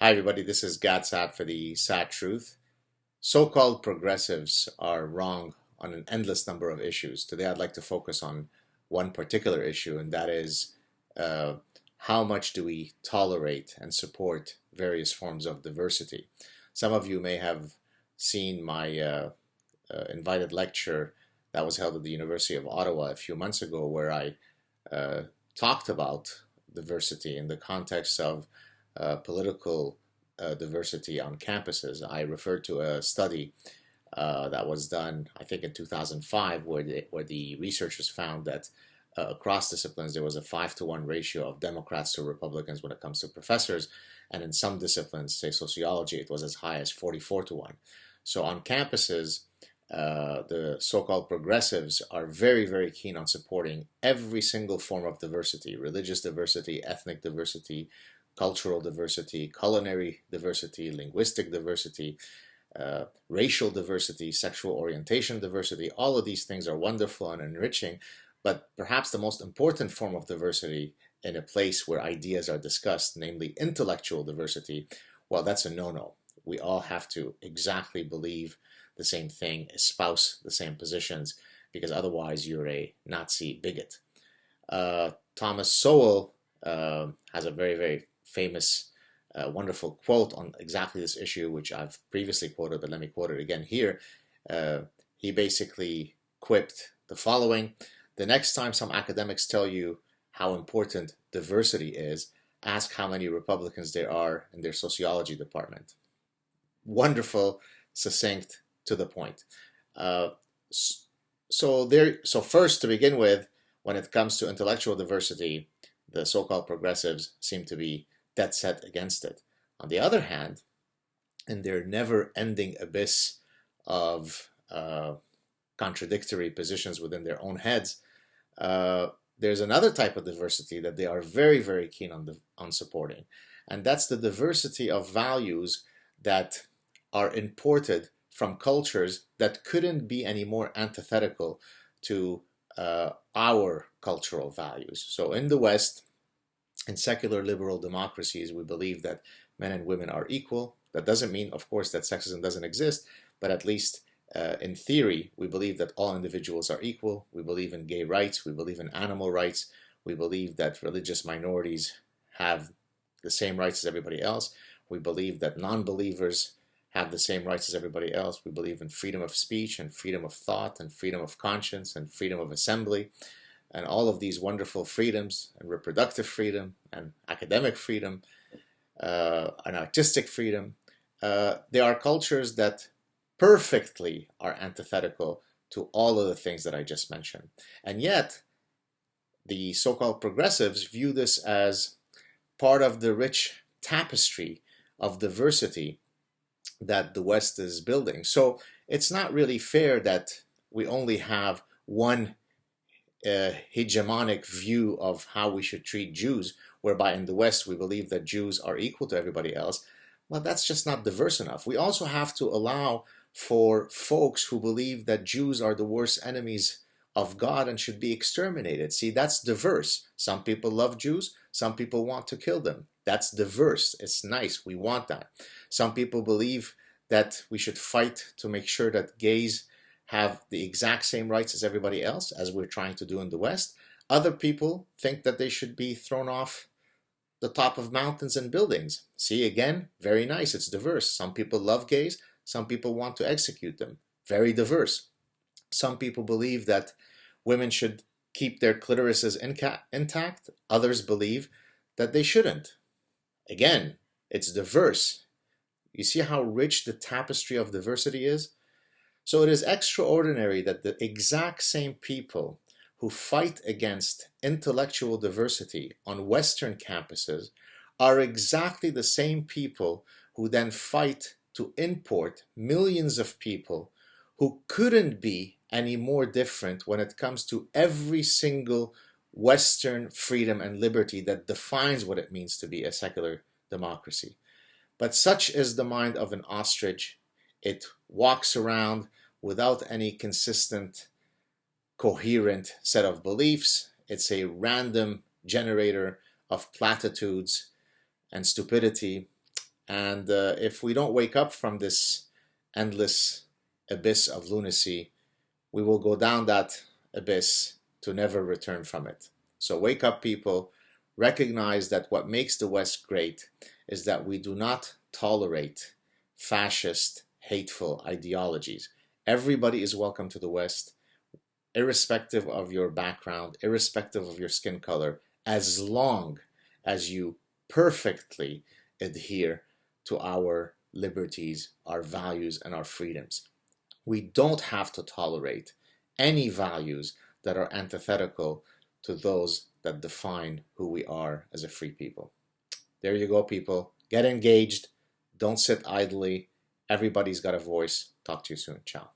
Hi, everybody. This is Saad for the Sad Truth. So-called progressives are wrong on an endless number of issues. Today, I'd like to focus on one particular issue, and that is uh, how much do we tolerate and support various forms of diversity? Some of you may have seen my invited lecture that was held at the University of Ottawa a few months ago, where I uh, talked about diversity in the context of political diversity on campuses. I referred to a study that was done, I think, in 2005, where the researchers found that across disciplines there was a 5-to-1 ratio of Democrats to Republicans when it comes to professors, and in some disciplines, say sociology, it was as high as 44-to-1. So on campuses, the so-called progressives are very, very keen on supporting every single form of diversity: religious diversity, ethnic diversity, cultural diversity, culinary diversity, linguistic diversity, racial diversity, sexual orientation diversity. All of these things are wonderful and enriching, but perhaps the most important form of diversity in a place where ideas are discussed, namely intellectual diversity, well, that's a no-no. We all have to exactly believe the same thing, espouse the same positions, because otherwise you're a Nazi bigot. Thomas Sowell has a very, very famous, wonderful quote on exactly this issue, which I've previously quoted, but let me quote it again here. He basically quipped the following: "The next time some academics tell you how important diversity is, ask how many Republicans there are in their sociology department." Wonderful, succinct, to the point. Uh, so first, to begin with, when it comes to intellectual diversity, the so-called progressives seem to be dead set against it. On the other hand, in their never-ending abyss of contradictory positions within their own heads, there's another type of diversity that they are very, very keen on supporting, and that's the diversity of values that are imported from cultures that couldn't be any more antithetical to our cultural values. So in the West, in secular liberal democracies, we believe that men and women are equal. That doesn't mean, of course, that sexism doesn't exist, but at least in theory, we believe that all individuals are equal. We believe in gay rights. We believe in animal rights. We believe that religious minorities have the same rights as everybody else. We believe that non-believers have the same rights as everybody else. We believe in freedom of speech and freedom of thought and freedom of conscience and freedom of assembly, and all of these wonderful freedoms, and reproductive freedom and academic freedom and artistic freedom. There are cultures that perfectly are antithetical to all of the things that I just mentioned. And yet, the so-called progressives view this as part of the rich tapestry of diversity that the West is building. So it's not really fair that we only have one hegemonic view of how we should treat Jews, whereby in the West we believe that Jews are equal to everybody else. Well, that's just not diverse enough. We also have to allow for folks who believe that Jews are the worst enemies of God and should be exterminated. See, that's diverse. Some people love Jews. Some people want to kill them. That's diverse. It's nice. We want that. Some people believe that we should fight to make sure that gays have the exact same rights as everybody else, as we're trying to do in the West. Other people think that they should be thrown off the top of mountains and buildings. See, again, very nice. It's diverse. Some people love gays. Some people want to execute them. Very diverse. Some people believe that women should keep their clitorises intact. Others believe that they shouldn't. Again, it's diverse. You see how rich the tapestry of diversity is? So it is extraordinary that the exact same people who fight against intellectual diversity on Western campuses are exactly the same people who then fight to import millions of people who couldn't be any more different when it comes to every single Western freedom and liberty that defines what it means to be a secular democracy. But such is the mind of an ostrich. It walks around without any consistent, coherent set of beliefs. It's a random generator of platitudes and stupidity. And if we don't wake up from this endless abyss of lunacy, we will go down that abyss to never return from it. So wake up, people. Recognize that what makes the West great is that we do not tolerate fascist, hateful ideologies. Everybody is welcome to the West, irrespective of your background, irrespective of your skin color, as long as you perfectly adhere to our liberties, our values, and our freedoms. We don't have to tolerate any values that are antithetical to those that define who we are as a free people. There you go, people. Get engaged. Don't sit idly. Everybody's got a voice. Talk to you soon. Ciao.